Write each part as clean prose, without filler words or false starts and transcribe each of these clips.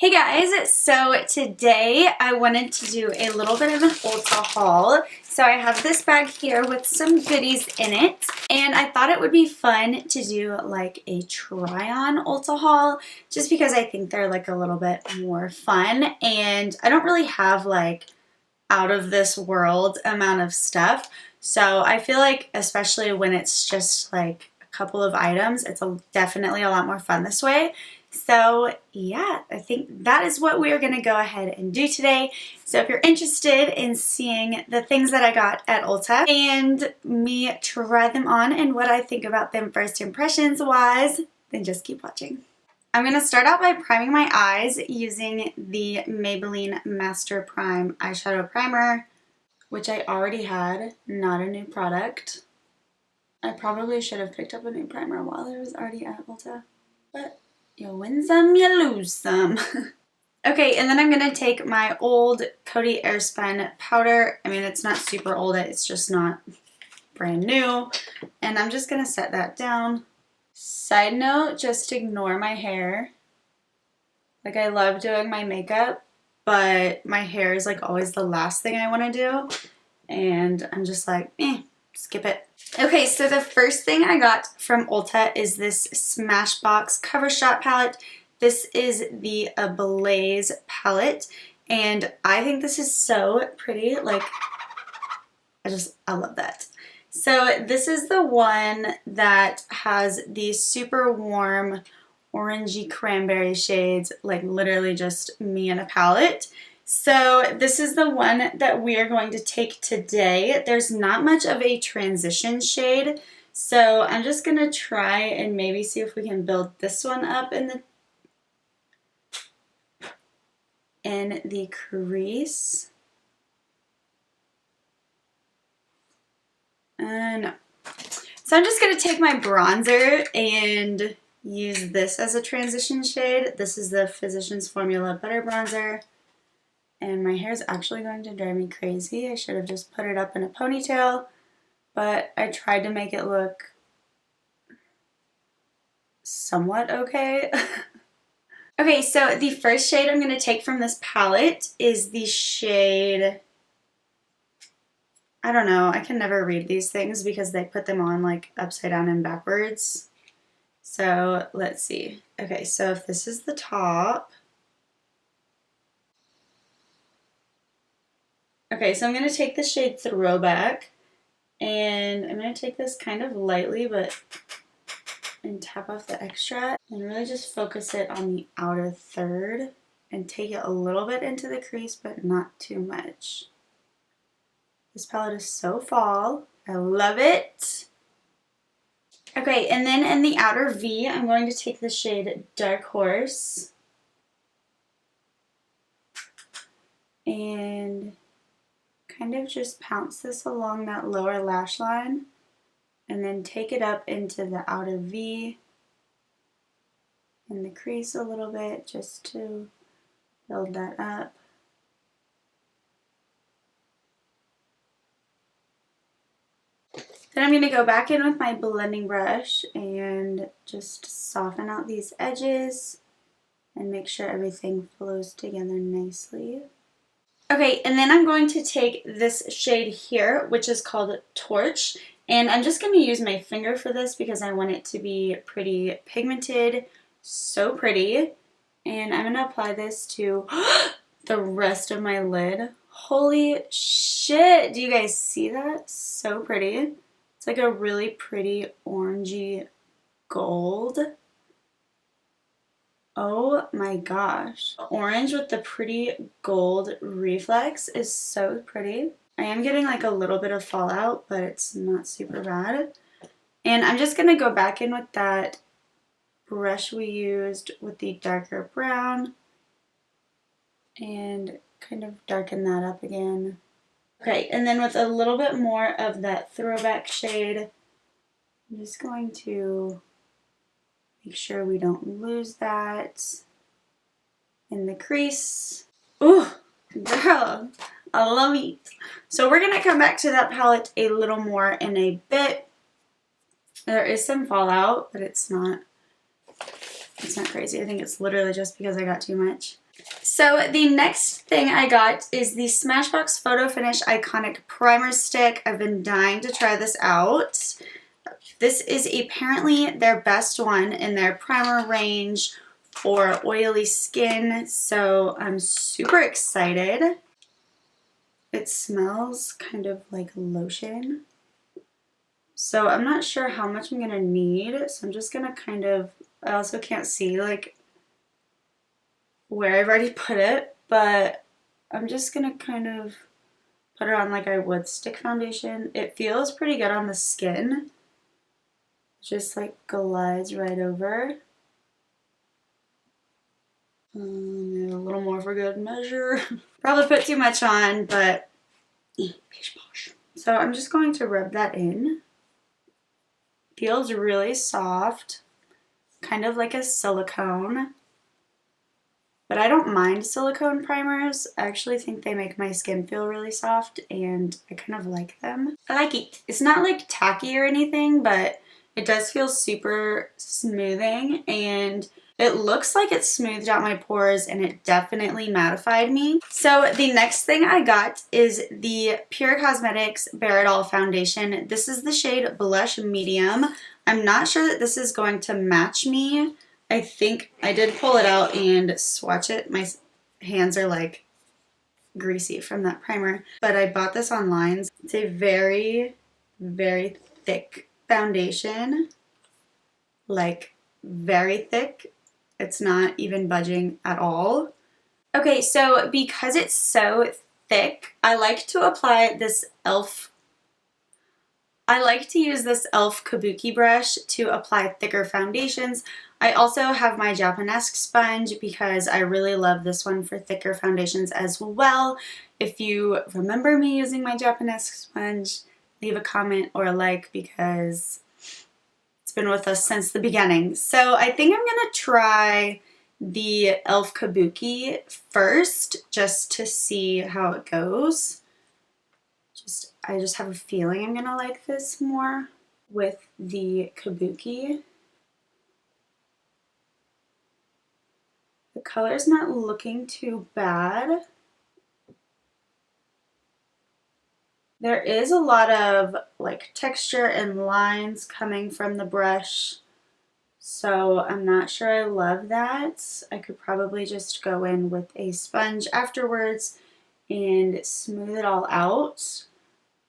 Hey guys, so today I wanted to do a little bit of an Ulta haul. So I have this bag here with some goodies in it, and I thought it would be fun to do like a try-on Ulta haul just because I think they're like a little bit more fun, and I don't really have like out of this world amount of stuff. So I feel like especially when it's just like a couple of items, it's definitely a lot more fun this way. So yeah, I think that is what we're going to go ahead and do today. So if you're interested in seeing the things that I got at Ulta and me try them on and what I think about them first impressions wise, then just keep watching. I'm going to start out by priming my eyes using the Maybelline Master Prime Eyeshadow Primer, which I already had, not a new product. I probably should have picked up a new primer while I was already at Ulta, but you win some, you lose some. Okay, and then I'm going to take my old Coty Airspun powder. I mean, it's not super old, it's just not brand new. And I'm just going to set that down. Side note, just ignore my hair. Like, I love doing my makeup, but my hair is like always the last thing I want to do. And I'm just like, skip it. Okay, so the first thing I got from Ulta is this Smashbox Cover Shot palette. This is the Ablaze palette, and I think this is so pretty. Like, I love that. So this is the one that has these super warm orangey cranberry shades, like literally just me in a palette. So this is the one that we are going to take today. There's not much of a transition shade, so I'm just going to try and maybe see if we can build this one up in the crease. No. So I'm just going to take my bronzer and use this as a transition shade. This is the Physicians Formula Butter Bronzer. And my hair is actually going to drive me crazy. I should have just put it up in a ponytail, but I tried to make it look somewhat okay. Okay, so the first shade I'm going to take from this palette is the shade, I don't know, I can never read these things because they put them on like upside down and backwards. So let's see. Okay, so if this is the top. Okay, so I'm going to take the shade Throwback, and I'm going to take this kind of lightly and tap off the extra and really just focus it on the outer third and take it a little bit into the crease, but not too much. This palette is so fall. I love it. Okay, and then in the outer V, I'm going to take the shade Dark Horse and kind of just pounce this along that lower lash line and then take it up into the outer V and the crease a little bit just to build that up. Then I'm going to go back in with my blending brush and just soften out these edges and make sure everything flows together nicely. Okay, and then I'm going to take this shade here, which is called Torch, and I'm just going to use my finger for this because I want it to be pretty pigmented, so pretty. And I'm going to apply this to the rest of my lid. Holy shit, do you guys see that? So pretty. It's like a really pretty orangey gold. Oh my gosh. Orange with the pretty gold reflex is so pretty. I am getting like a little bit of fallout, but it's not super bad. And I'm just going to go back in with that brush we used with the darker brown and kind of darken that up again. Okay, and then with a little bit more of that Throwback shade, I'm just going to make sure we don't lose that in the crease. Ooh, girl, I love it. So we're going to come back to that palette a little more in a bit. There is some fallout, but it's not crazy. I think it's literally just because I got too much. So the next thing I got is the Smashbox Photo Finish Iconic Primer Stick. I've been dying to try this out. This is apparently their best one in their primer range for oily skin, so I'm super excited. It smells kind of like lotion. So I'm not sure how much I'm gonna need, so I'm just gonna kind of, I also can't see like where I've already put it, but I'm just gonna kind of put it on like I would stick foundation. It feels pretty good on the skin. Just like glides right over. A little more for good measure. Probably put too much on, but so I'm just going to rub that in. Feels really soft, kind of like a silicone. But I don't mind silicone primers. I actually think they make my skin feel really soft and I kind of like them. I like it. It's not like tacky or anything, but it does feel super smoothing and it looks like it smoothed out my pores and it definitely mattified me. So the next thing I got is the Pure Cosmetics Bare It All Foundation. This is the shade Blush Medium. I'm not sure that this is going to match me. I think I did pull it out and swatch it. My hands are like greasy from that primer. But I bought this online. It's a very, very thick foundation. Like very thick. It's not even budging at all. Okay, so because it's so thick, I like to apply this I like to use this e.l.f. Kabuki brush to apply thicker foundations. I also have my Japanese sponge because I really love this one for thicker foundations as well. If you remember me using my Japanese sponge, leave a comment or a like because it's been with us since the beginning. So I think I'm going to try the e.l.f. Kabuki first just to see how it goes. I just have a feeling I'm going to like this more with the Kabuki. The color's not looking too bad. There is a lot of like texture and lines coming from the brush, so I'm not sure I love that. I could probably just go in with a sponge afterwards and smooth it all out,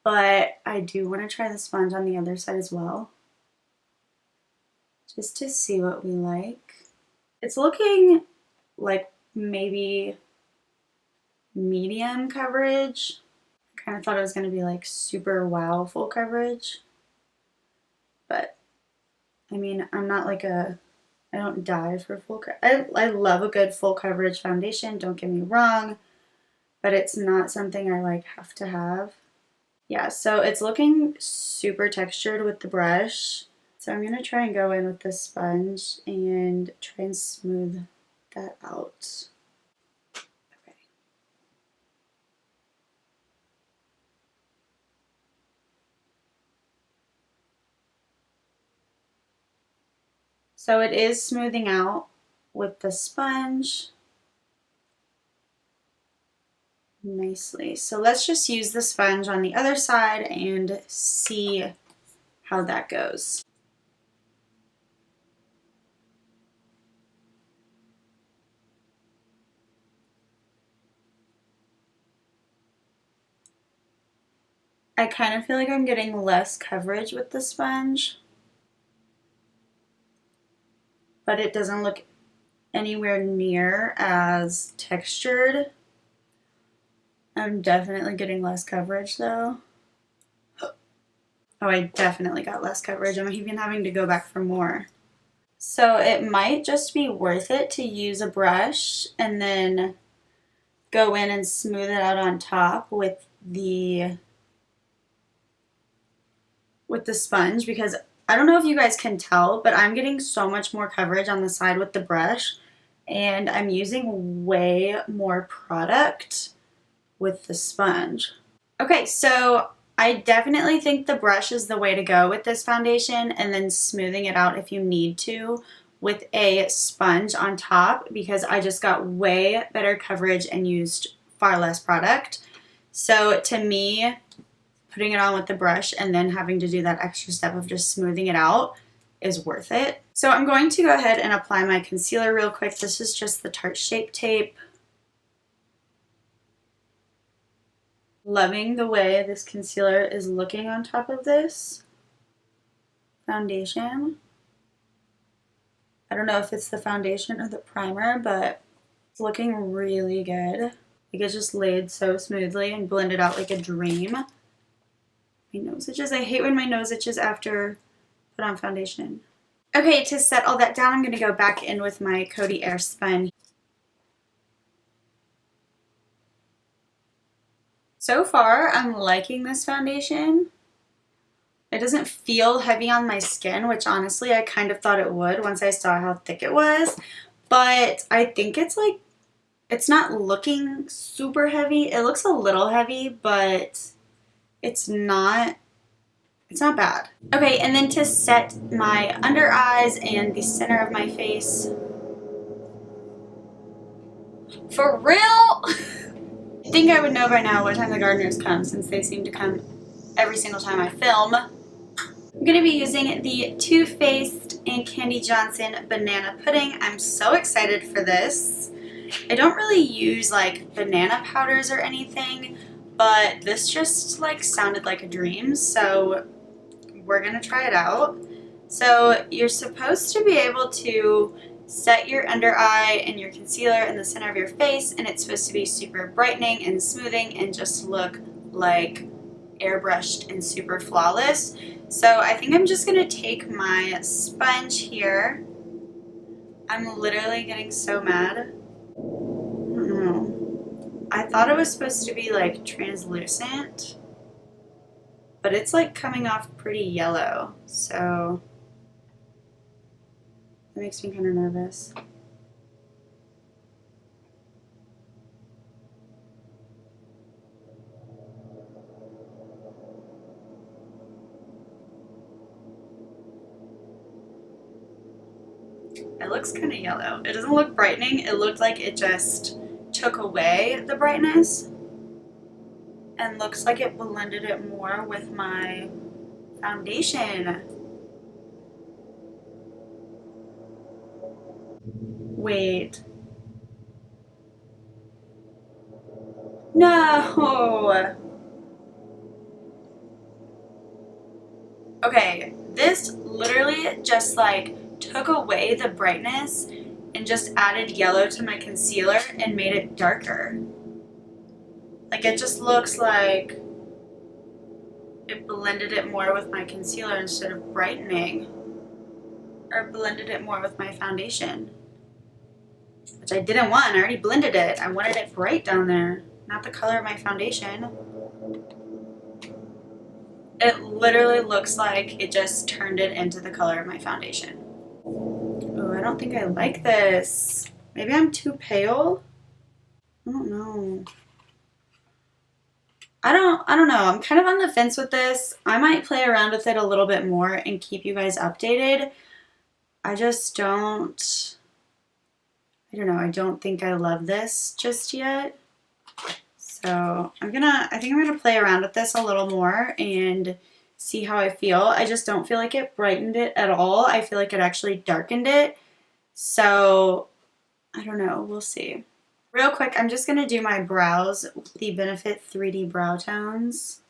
but I do want to try the sponge on the other side as well, just to see what we like. It's looking like maybe medium coverage. I kind of thought it was going to be like super wow full coverage, but I mean, I'm not like I don't die for full coverage. I love a good full coverage foundation, don't get me wrong, but it's not something I like have to have. Yeah, so it's looking super textured with the brush. So I'm going to try and go in with this sponge and try and smooth that out. Okay. So it is smoothing out with the sponge nicely. So let's just use the sponge on the other side and see how that goes. I kind of feel like I'm getting less coverage with the sponge, but it doesn't look anywhere near as textured. I'm definitely getting less coverage though. Oh, I definitely got less coverage. I'm even having to go back for more. So it might just be worth it to use a brush and then go in and smooth it out on top with the sponge, because I don't know if you guys can tell, but I'm getting so much more coverage on the side with the brush and I'm using way more product with the sponge. Okay, so I definitely think the brush is the way to go with this foundation and then smoothing it out if you need to with a sponge on top because I just got way better coverage and used far less product. So to me, putting it on with the brush and then having to do that extra step of just smoothing it out is worth it. So I'm going to go ahead and apply my concealer real quick. This is just the Tarte Shape Tape. Loving the way this concealer is looking on top of this foundation. I don't know if it's the foundation or the primer, but it's looking really good. Like it just laid so smoothly and blended out like a dream. My nose itches. I hate when my nose itches after put on foundation. Okay, to set all that down, I'm going to go back in with my Coty Airspun. So far, I'm liking this foundation. It doesn't feel heavy on my skin, which honestly I kind of thought it would once I saw how thick it was. But I think it's like, it's not looking super heavy. It looks a little heavy, but it's not bad. Okay, and then to set my under eyes and the center of my face. For real? I think I would know by now what time the gardeners come since they seem to come every single time I film. I'm going to be using the Too Faced and Candy Johnson Banana Pudding. I'm so excited for this. I don't really use like banana powders or anything, but this just like sounded like a dream, so we're going to try it out. So you're supposed to be able to set your under eye and your concealer in the center of your face, and it's supposed to be super brightening and smoothing and just look like airbrushed and super flawless. So I think I'm just gonna take my sponge here. I'm literally getting so mad. I don't know. I thought it was supposed to be like translucent, but it's like coming off pretty yellow, so that makes me kind of nervous. It looks kind of yellow. It doesn't look brightening. It looked like it just took away the brightness and looks like it blended it more with my foundation. Wait. No! Okay, this literally just like took away the brightness and just added yellow to my concealer and made it darker. Like it just looks like it blended it more with my concealer instead of brightening. Or blended it more with my foundation. Which I didn't want. I already blended it. I wanted it bright down there, not the color of my foundation. It literally looks like it just turned it into the color of my foundation. Oh, I don't think I like this. Maybe I'm too pale? I don't know. I don't know. I'm kind of on the fence with this. I might play around with it a little bit more and keep you guys updated. I just don't, I don't know. I don't think I love this just yet. So I think I'm gonna play around with this a little more and see how I feel. I just don't feel like it brightened it at all. I feel like it actually darkened it. So I don't know, we'll see. Real quick, I'm just gonna do my brows with the Benefit 3D Brow Tones.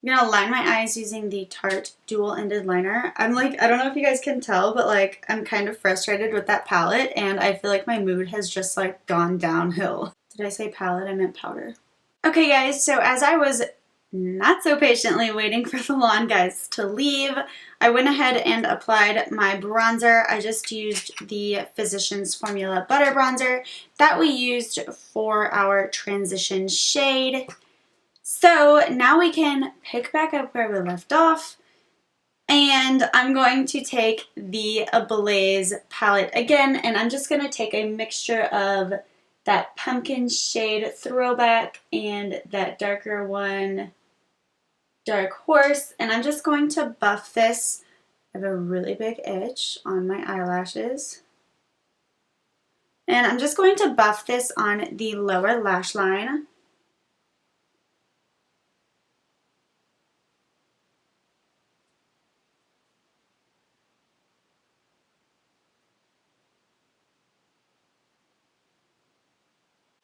I'm gonna line my eyes using the Tarte dual-ended liner. I'm like, I don't know if you guys can tell, but like I'm kind of frustrated with that palette and I feel like my mood has just like gone downhill. Did I say palette? I meant powder. Okay guys, so as I was not so patiently waiting for the lawn guys to leave, I went ahead and applied my bronzer. I just used the Physicians Formula Butter Bronzer that we used for our transition shade. So now we can pick back up where we left off, and I'm going to take the Ablaze palette again, and I'm just going to take a mixture of that pumpkin shade Throwback and that darker one, Dark Horse, and I'm just going to buff this. I have a really big itch on my eyelashes. And I'm just going to buff this on the lower lash line.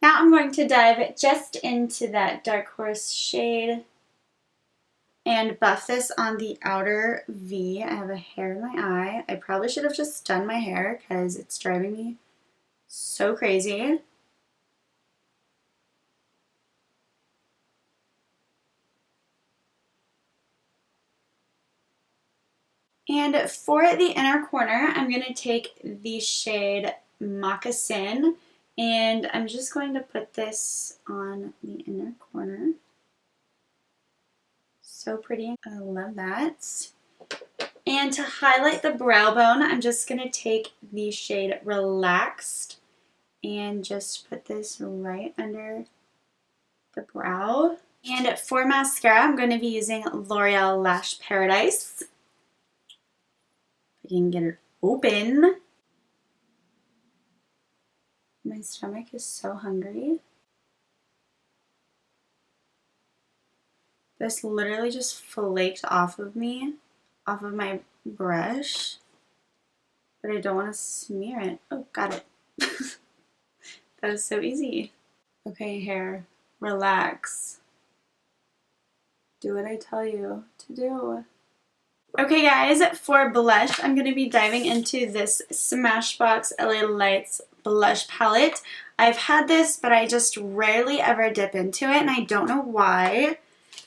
Now I'm going to dive just into that Dark Horse shade and buff this on the outer V. I have a hair in my eye. I probably should have just done my hair because it's driving me so crazy. And for the inner corner, I'm going to take the shade Moccasin, and I'm just going to put this on the inner corner. So pretty. I love that. And to highlight the brow bone, I'm just going to take the shade Relaxed and just put this right under the brow. And for mascara, I'm going to be using L'Oreal Lash Paradise. If I can get it open. My stomach is so hungry. This literally just flaked off of me, off of my brush, but I don't want to smear it. Oh, got it. That was so easy. Okay, hair, relax. Do what I tell you to do. Okay guys, for blush, I'm going to be diving into this Smashbox LA Lights blush palette. I've had this, but I just rarely ever dip into it, and I don't know why,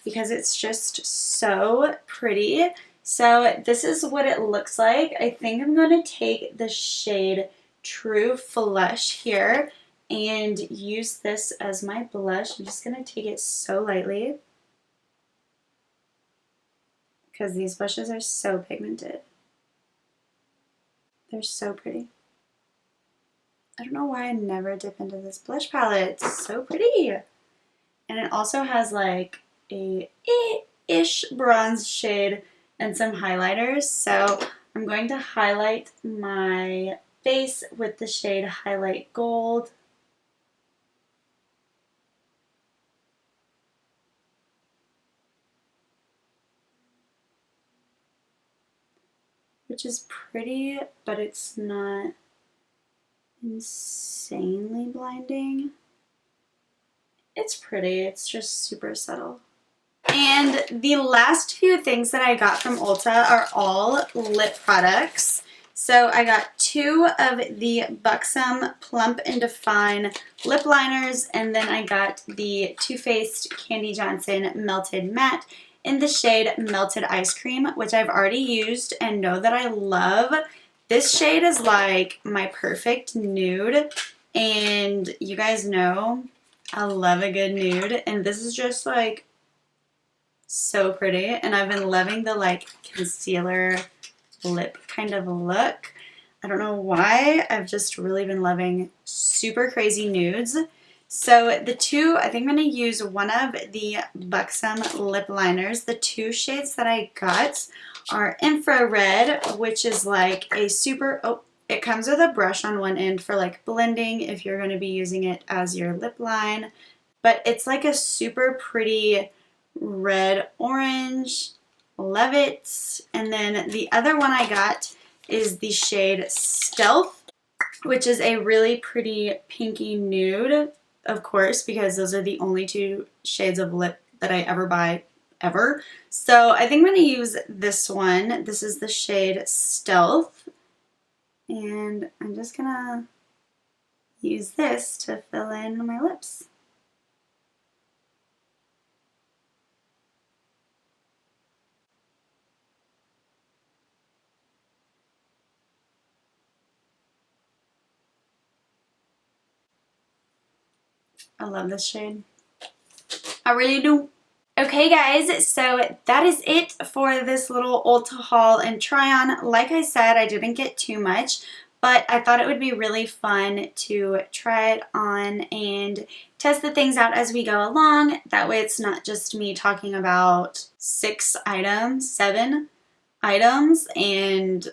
because it's just so pretty. So this is what it looks like. I think I'm going to take the shade True Flush here and use this as my blush. I'm just going to take it so lightly, because these blushes are so pigmented. They're so pretty. I don't know why I never dip into this blush palette. It's so pretty. And it also has like a ish bronze shade and some highlighters. So I'm going to highlight my face with the shade Highlight Gold. Which is pretty, but it's not insanely blinding. It's pretty, it's just super subtle. And the last few things that I got from Ulta are all lip products. So I got 2 of the Buxom Plump and Define lip liners, and then I got the Too Faced Candy Johnson Melted Matte in the shade Melted Ice Cream, which I've already used and know that I love. This shade is like my perfect nude, and you guys know I love a good nude, and this is just like so pretty, and I've been loving the like concealer lip kind of look. I don't know why, I've just really been loving super crazy nudes. So the 2, I think I'm going to use one of the Buxom lip liners. The 2 shades that I got are Infrared, which is like a super, it comes with a brush on one end for like blending if you're going to be using it as your lip line. But it's like a super pretty red orange. Love it. And then the other one I got is the shade Stealth, which is a really pretty pinky nude, of course, because those are the only 2 shades of lip that I ever buy, ever. So I think I'm going to use this one. This is the shade Stealth. And I'm just going to use this to fill in my lips. I love this shade. I really do. Okay guys, so that is it for this little Ulta haul and try on. Like I said, I didn't get too much, but I thought it would be really fun to try it on and test the things out as we go along. That way it's not just me talking about 7 items, and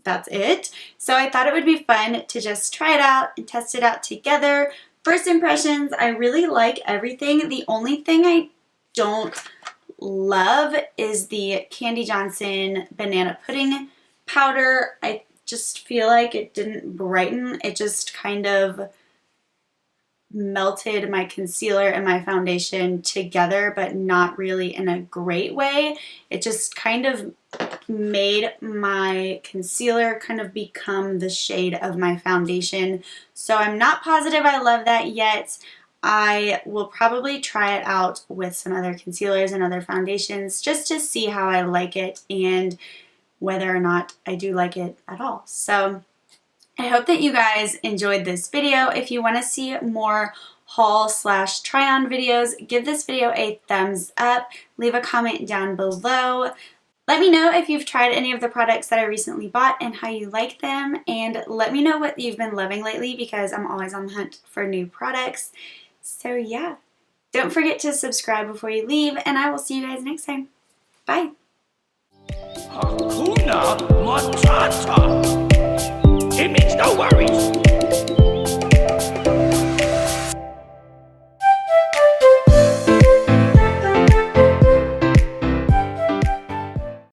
that's it. So I thought it would be fun to just try it out and test it out together. First impressions, I really like everything. The only thing I don't love is the Candy Johnson banana pudding powder. I just feel like it didn't brighten. It just kind of melted my concealer and my foundation together, but not really in a great way. It just kind of made my concealer kind of become the shade of my foundation. So I'm not positive I love that yet. I will probably try it out with some other concealers and other foundations just to see how I like it and whether or not I do like it at all. So I hope that you guys enjoyed this video. If you want to see more haul / try on videos, give this video a thumbs up. Leave a comment down below. Let me know if you've tried any of the products that I recently bought and how you like them, and let me know what you've been loving lately because I'm always on the hunt for new products. So yeah, don't forget to subscribe before you leave, and I will see you guys next time. Bye!